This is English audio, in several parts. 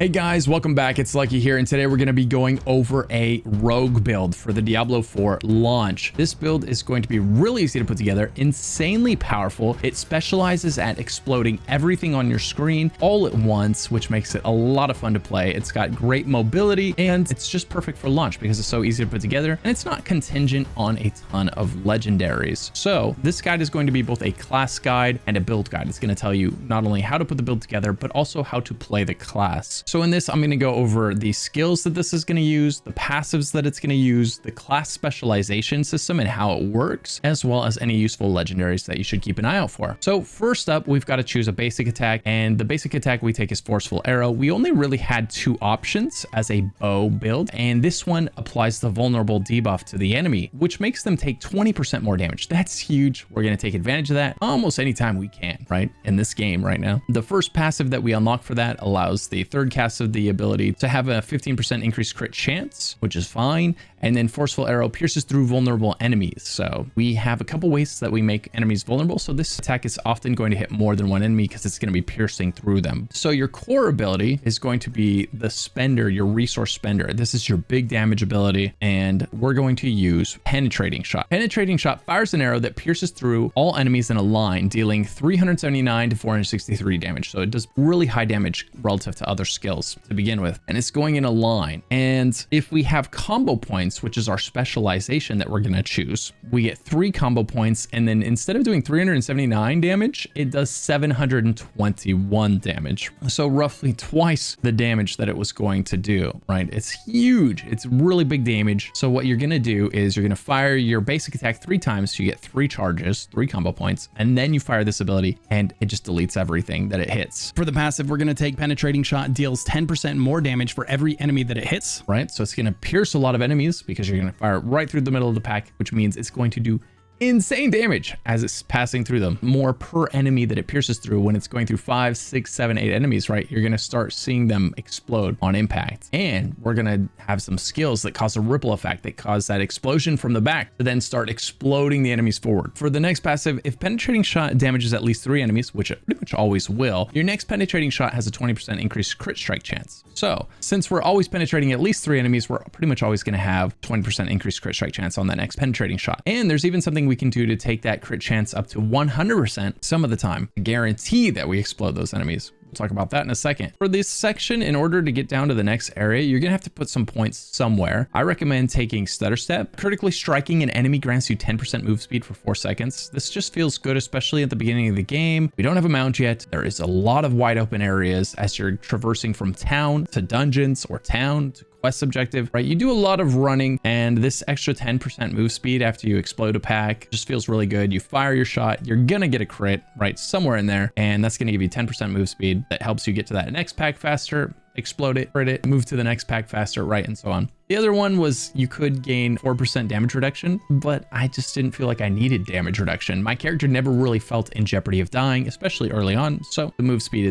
Hey guys, welcome back. It's Lucky here, and today we're going to be going over a rogue build for the Diablo 4 launch. This build is going to be really easy to put together, insanely powerful. It specializes at exploding everything on your screen all at once, which makes it a lot of fun to play. It's got great mobility, and it's just perfect for launch because it's so easy to put together, and it's not contingent on a ton of legendaries. So this guide is going to be both a class guide and a build guide. It's going to tell you not only how to put the build together, but also how to play the class. So in this, I'm going to go over the skills that this is going to use, the passives that it's going to use, the class specialization system and how it works, as well as any useful legendaries that you should keep an eye out for. So first up, we've got to choose a basic attack, and the basic attack we take is Forceful Arrow. We only really had two options as a bow build, and this one applies the vulnerable debuff to the enemy, which makes them take 20% more damage. That's huge. We're going to take advantage of that almost anytime we can, right? In this game right now. The first passive that we unlock for that allows the third cast of the ability to have a 15% increased crit chance, which is fine. And then Forceful Arrow pierces through vulnerable enemies. So we have a couple ways that we make enemies vulnerable. So this attack is often going to hit more than one enemy because it's going to be piercing through them. So your core ability is going to be the spender, your resource spender. This is your big damage ability, and we're going to use Penetrating Shot. Penetrating Shot fires an arrow that pierces through all enemies in a line, dealing 379 to 463 damage. So it does really high damage relative to other skills to begin with, and it's going in a line. And if we have combo points, which is our specialization that we're going to choose, we get 3 combo points, and then instead of doing 379 damage, it does 721 damage. So roughly twice the damage that it was going to do, right? It's huge. It's really big damage. So what you're going to do is you're going to fire your basic attack 3 times, so you get 3 charges, 3 combo points, and then you fire this ability and it just deletes everything that it hits. For the passive, we're going to take Penetrating Shot, deals 10% more damage for every enemy that it hits, right? So it's going to pierce a lot of enemies because you're going to fire right through the middle of the pack, which means it's going to do insane damage as it's passing through them. More per enemy that it pierces through. When it's going through 5, 6, 7, 8 enemies, right, you're going to start seeing them explode on impact. And we're going to have some skills that cause a ripple effect that cause that explosion from the back to then start exploding the enemies forward. For the next passive, if Penetrating Shot damages at least 3 enemies, which it pretty much always will, your next Penetrating Shot has a 20% increased crit strike chance. So since we're always penetrating at least 3 enemies, we're pretty much always going to have 20% increased crit strike chance on that next Penetrating Shot. And there's even something we can do to take that crit chance up to 100% some of the time to guarantee that we explode those enemies. We'll talk about that in a second. For this section, in order to get down to the next area, you're gonna have to put some points somewhere. I recommend taking Stutter Step. Critically striking an enemy grants you 10% move speed for 4 seconds. This just feels good, especially at the beginning of the game. We don't have a mount yet. There is a lot of wide open areas as you're traversing from town to dungeons or town to quest objective, right? You do a lot of running, and this extra 10% move speed after you explode a pack just feels really good. You fire your shot, you're gonna get a crit, right? Somewhere in there, and that's gonna give you 10% move speed. That helps you get to that next pack faster, explode it, crit it, move to the next pack faster, right? And so on. The other one was you could gain 4% damage reduction, but I just didn't feel like I needed damage reduction. My character never really felt in jeopardy of dying, especially early on. So the move speed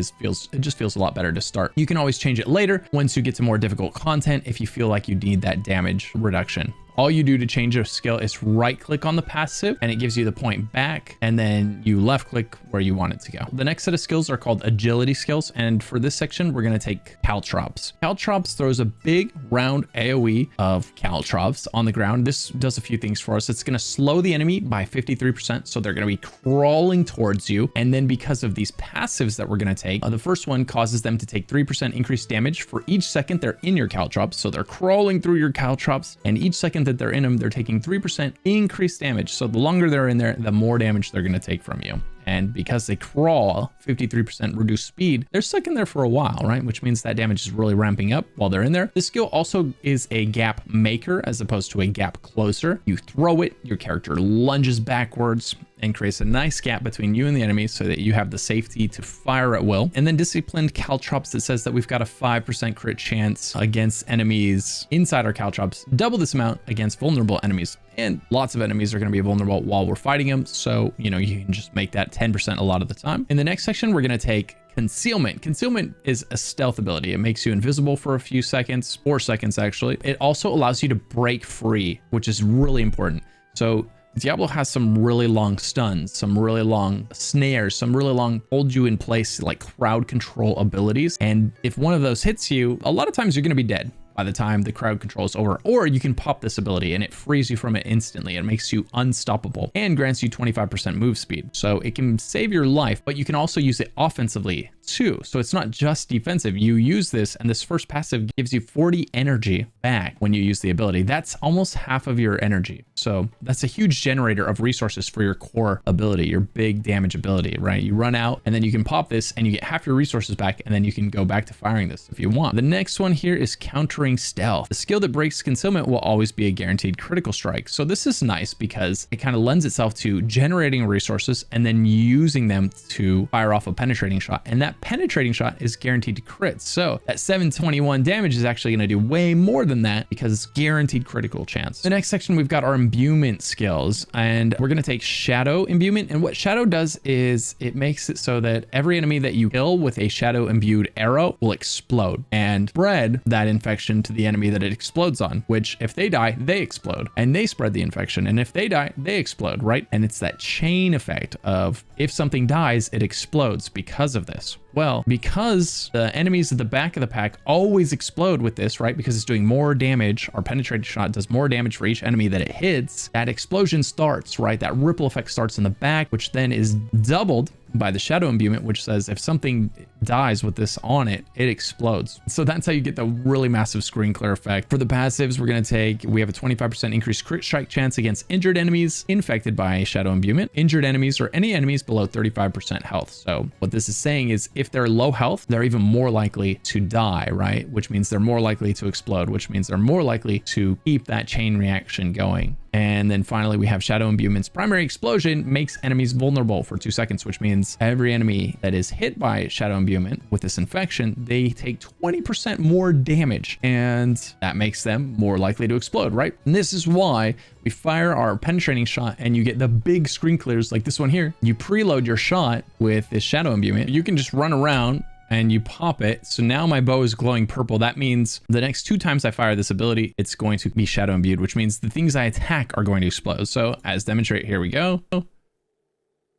just feels a lot better to start. You can always change it later once you get to more difficult content if you feel like you need that damage reduction. All you do to change a skill is right click on the passive and it gives you the point back, and then you left click where you want it to go. The next set of skills are called agility skills, and for this section we're going to take Caltrops. Caltrops throws a big round AoE of Caltrops on the ground. This does a few things for us. It's going to slow the enemy by 53%, so they're going to be crawling towards you. And then because of these passives that we're going to take, the first one causes them to take 3% increased damage for each second they're in your Caltrops. So they're crawling through your Caltrops, and each second that they're in them, they're taking 3% increased damage. So the longer they're in there, the more damage they're going to take from you. And because they crawl 53% reduced speed, they're stuck in there for a while, right? Which means that damage is really ramping up while they're in there. This skill also is a gap maker as opposed to a gap closer. You throw it, your character lunges backwards and creates a nice gap between you and the enemy so that you have the safety to fire at will. And then Disciplined Caltrops that says that we've got a 5% crit chance against enemies inside our Caltrops, double this amount against vulnerable enemies. And lots of enemies are going to be vulnerable while we're fighting them. So, you know, you can just make that 10% a lot of the time. In the next section, we're going to take Concealment. Concealment is a stealth ability. It makes you invisible for a few seconds, 4 seconds actually. It also allows you to break free, which is really important. So Diablo has some really long stuns, some really long snares, some really long hold you in place like crowd control abilities. And if one of those hits you, a lot of times you're going to be dead by the time the crowd control is over. Or you can pop this ability and it frees you from it instantly. It makes you unstoppable and grants you 25% move speed. So it can save your life, but you can also use it offensively too. So it's not just defensive. You use this and this first passive gives you 40 energy back when you use the ability. That's almost half of your energy. So that's a huge generator of resources for your core ability, your big damage ability, right? You run out and then you can pop this and you get half your resources back, and then you can go back to firing this if you want. The next one here is countering stealth. The skill that breaks concealment will always be a guaranteed critical strike. So this is nice because it kind of lends itself to generating resources and then using them to fire off a penetrating shot. And that penetrating shot is guaranteed to crit. So that 721 damage is actually going to do way more than that because it's guaranteed critical chance. The next section, we've got our imbuement skills, and we're going to take shadow imbuement. And what shadow does is it makes it so that every enemy that you kill with a shadow imbued arrow will explode and spread that infection to the enemy that it explodes on, which if they die, they explode and they spread the infection. And if they die, they explode, right? And it's that chain effect of if something dies, it explodes because of this. Well, because the enemies at the back of the pack always explode with this, right? Because it's doing more damage. Our penetrating shot does more damage for each enemy that it hits. That explosion starts, right? That ripple effect starts in the back, which then is doubled by the shadow imbuement, which says if something dies with this on it, it explodes. So that's how you get the really massive screen clear effect. For the passives, we have a 25% increased crit strike chance against injured enemies infected by shadow imbuement, injured enemies, or any enemies below 35% health. So what this is saying is if they're low health, they're even more likely to die, right? Which means they're more likely to explode, which means they're more likely to keep that chain reaction going. And then finally, we have shadow imbuement's primary explosion makes enemies vulnerable for 2 seconds, which means every enemy that is hit by shadow imbuement with this infection, they take 20% more damage, and that makes them more likely to explode, right? And this is why we fire our penetrating shot and you get the big screen clears like this one here. You preload your shot with this shadow imbuement. You can just run around and you pop it. So now my bow is glowing purple. That means the next 2 times I fire this ability, it's going to be shadow imbued, which means the things I attack are going to explode. So as demonstrated, here we go.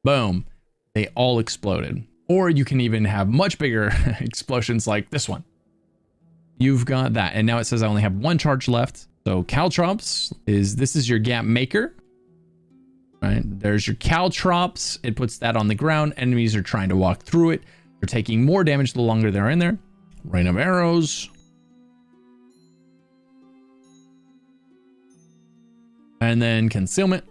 Boom. They all exploded. Or you can even have much bigger explosions like this one. You've got that. And now it says I only have 1 charge left. So caltrops this is your gap maker. Right? There's your caltrops. It puts that on the ground. Enemies are trying to walk through it. They're taking more damage the longer they're in there. Rain of arrows. And then concealment.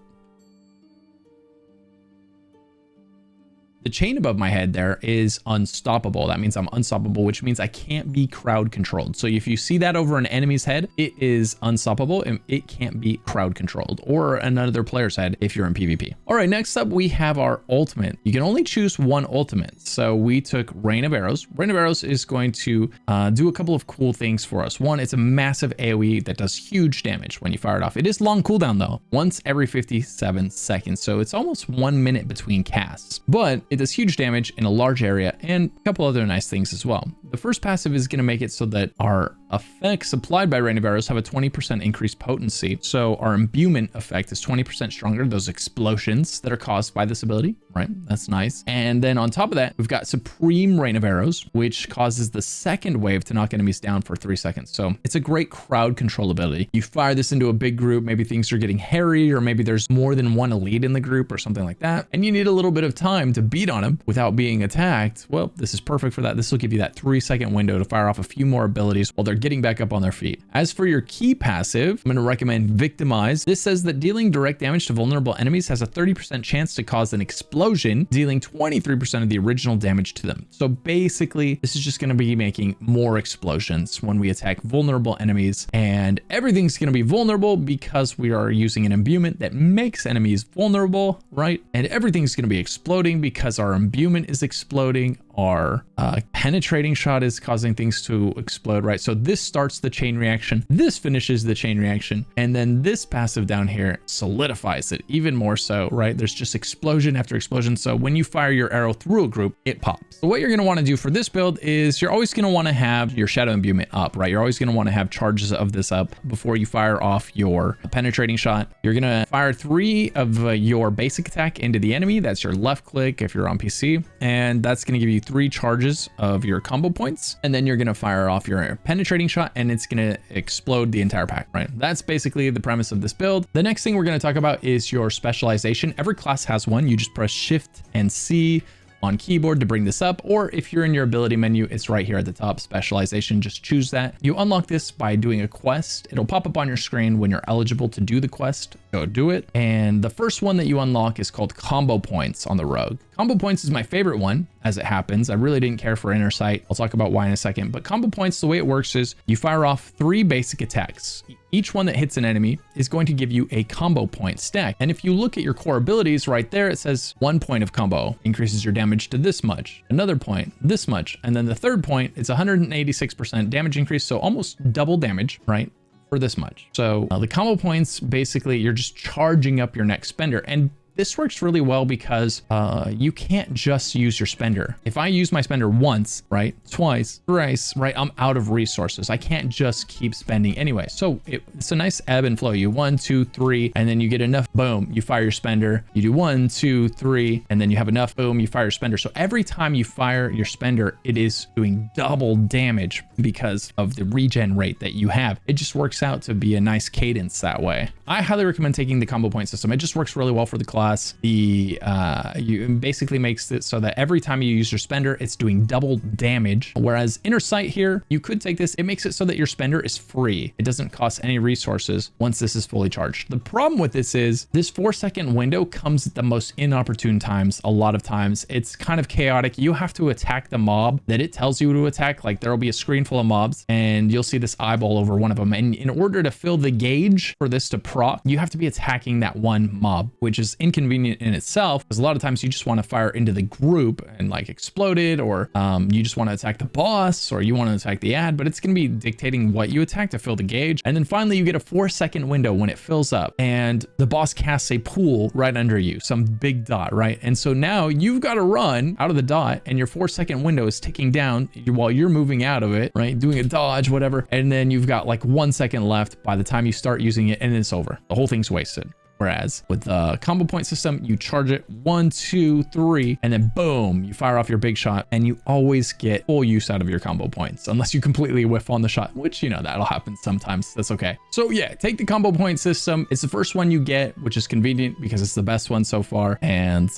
The chain above my head there is unstoppable. That means I'm unstoppable, which means I can't be crowd controlled. So if you see that over an enemy's head, it is unstoppable and it can't be crowd controlled, or another player's head if you're in PvP. All right, next up we have our ultimate. You can only choose 1 ultimate. So we took Rain of Arrows. Rain of Arrows is going to do a couple of cool things for us. One, it's a massive AoE that does huge damage when you fire it off. It is long cooldown though, once every 57 seconds. So it's almost 1 minute between casts, but it does huge damage in a large area and a couple other nice things as well. The first passive is going to make it so that our effects applied by Rain of Arrows have a 20% increased potency. So our imbuement effect is 20% stronger. Those explosions that are caused by this ability, right? That's nice. And then on top of that, we've got Supreme Rain of Arrows, which causes the second wave to knock enemies down for 3 seconds. So it's a great crowd control ability. You fire this into a big group, maybe things are getting hairy, or maybe there's more than one elite in the group or something like that, and you need a little bit of time to beat on them without being attacked. Well, this is perfect for that. This will give you that 3-second window to fire off a few more abilities while they're getting back up on their feet. As for your key passive, I'm going to recommend Victimize. This says that dealing direct damage to vulnerable enemies has a 30% chance to cause an explosion, dealing 23% of the original damage to them. So basically, this is just going to be making more explosions when we attack vulnerable enemies, and everything's going to be vulnerable because we are using an imbuement that makes enemies vulnerable, right? And everything's going to be exploding because our imbuement is exploding. our penetrating shot is causing things to explode, right? So this starts the chain reaction, this finishes the chain reaction, and then this passive down here solidifies it even more so, right? There's just explosion after explosion. So when you fire your arrow through a group, it pops. So what you're going to want to do for this build is you're always going to want to have your shadow imbuement up, right? You're always going to want to have charges of this up before you fire off your penetrating shot. You're going to fire 3 of your basic attack into the enemy. That's your left click if you're on PC, and that's going to give you 3 charges of your combo points. And then you're going to fire off your penetrating shot and it's going to explode the entire pack, right? That's basically the premise of this build. The next thing we're going to talk about is your specialization. Every class has one. You just press Shift and C on keyboard to bring this up, or if you're in your ability menu, it's right here at the top, specialization, just choose that. You unlock this by doing a quest. It'll pop up on your screen when you're eligible to do the quest. Go do it. And the first one that you unlock is called combo points on the rogue. Combo points is my favorite one as it happens. I really didn't care for inner sight. I'll talk about why in a second, but combo points, the way it works is you fire off 3 basic attacks. Each one that hits an enemy is going to give you a combo point stack. And if you look at your core abilities right there, it says 1 point of combo increases your damage to this much, another point, this much. And then the third point, it's 186% damage increase. So almost double damage, right? For this much. So the combo points, basically you're just charging up your next spender. And this works really well because you can't just use your spender. If I use my spender once, right, twice, thrice, right, I'm out of resources. I can't just keep spending anyway. So it's a nice ebb and flow. You 1, 2, 3, and then you get enough, boom, you fire your spender. You do 1, 2, 3, and then you have enough, boom, you fire your spender. So every time you fire your spender, it is doing double damage because of the regen rate that you have. It just works out to be a nice cadence that way. I highly recommend taking the combo point system. It just works really well for the class. You basically makes it so that every time you use your spender, it's doing double damage. Whereas inner sight here, you could take this. It makes it so that your spender is free. It doesn't cost any resources once this is fully charged. The problem with this is this 4-second window comes at the most inopportune times. A lot of times it's kind of chaotic. You have to attack the mob that it tells you to attack. Like there'll be a screen full of mobs and you'll see this eyeball over one of them. And in order to fill the gauge for this to proc, you have to be attacking that one mob, which is inconvenient in itself, because a lot of times you just want to fire into the group and like explode it, or you just want to attack the boss, or you want to attack the ad, but it's going to be dictating what you attack to fill the gauge. And then finally you get a 4-second window when it fills up and the boss casts a pool right under you, some big dot, right? And so now you've got to run out of the dot and your 4-second window is ticking down while you're moving out of it, right? Doing a dodge, whatever. And then you've got like 1 second left by the time you start using it and it's over. The whole thing's wasted. Whereas with the combo point system, you charge it 1, 2, 3, and then boom, you fire off your big shot and you always get full use out of your combo points, unless you completely whiff on the shot, which, you know, that'll happen sometimes. That's okay. So yeah, take the combo point system. It's the first one you get, which is convenient because it's the best one so far. And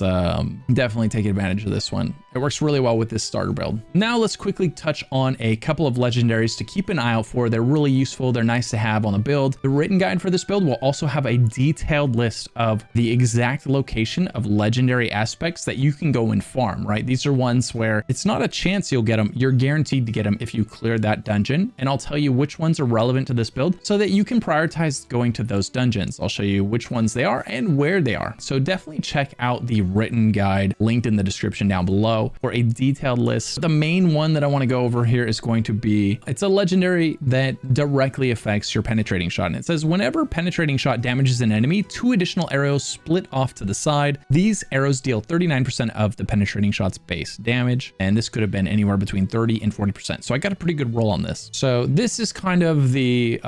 definitely take advantage of this one. It works really well with this starter build. Now let's quickly touch on a couple of legendaries to keep an eye out for. They're really useful. They're nice to have on the build. The written guide for this build will also have a detailed list of the exact location of legendary aspects that you can go and farm, right? These are ones where it's not a chance you'll get them. You're guaranteed to get them if you clear that dungeon. And I'll tell you which ones are relevant to this build so that you can prioritize going to those dungeons. I'll show you which ones they are and where they are. So definitely check out the written guide linked in the description down below for a detailed list. The main one that I want to go over here is going to be, it's a legendary that directly affects your penetrating shot. And it says whenever penetrating shot damages an enemy, 2 additional arrows split off to the side. These arrows deal 39% of the penetrating shot's base damage. And this could have been anywhere between 30 and 40%. So I got a pretty good roll on this. So this is kind of the,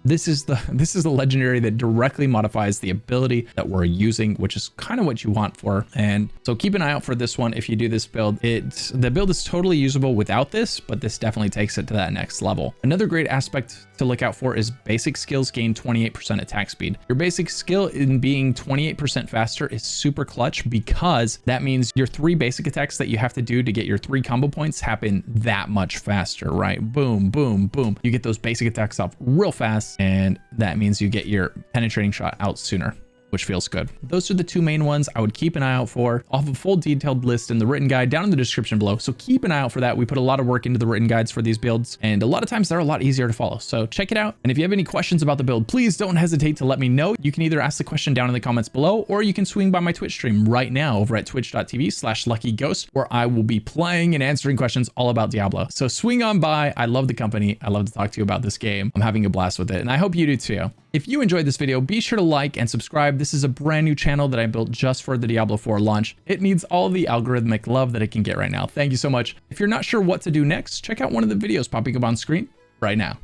this is the legendary that directly modifies the ability that we're using, which is kind of what you want for. And so keep an eye out for this one. If you do this build, the build is totally usable without this, but this definitely takes it to that next level. Another great aspect to look out for is basic skills gain 28% attack speed. Your basic skill in being 28% faster is super clutch because that means your 3 basic attacks that you have to do to get your 3 combo points happen that much faster, right? Boom, boom, boom. You get those basic attacks off real fast, and that means you get your penetrating shot out sooner. which feels good. Those are the two main ones I would keep an eye out for. I'll have a full detailed list in the written guide down in the description below. So keep an eye out for that. We put a lot of work into the written guides for these builds, and a lot of times they're a lot easier to follow. So check it out. And if you have any questions about the build, please don't hesitate to let me know. You can either ask the question down in the comments below, or you can swing by my Twitch stream right now over at twitch.tv/luckyghost, where I will be playing and answering questions all about Diablo. So swing on by. I love the company. I love to talk to you about this game. I'm having a blast with it, and I hope you do too. If you enjoyed this video, be sure to like and subscribe. This is a brand new channel that I built just for the Diablo 4 launch. It needs all the algorithmic love that it can get right now. Thank you so much. If you're not sure what to do next, check out one of the videos popping up on screen right now.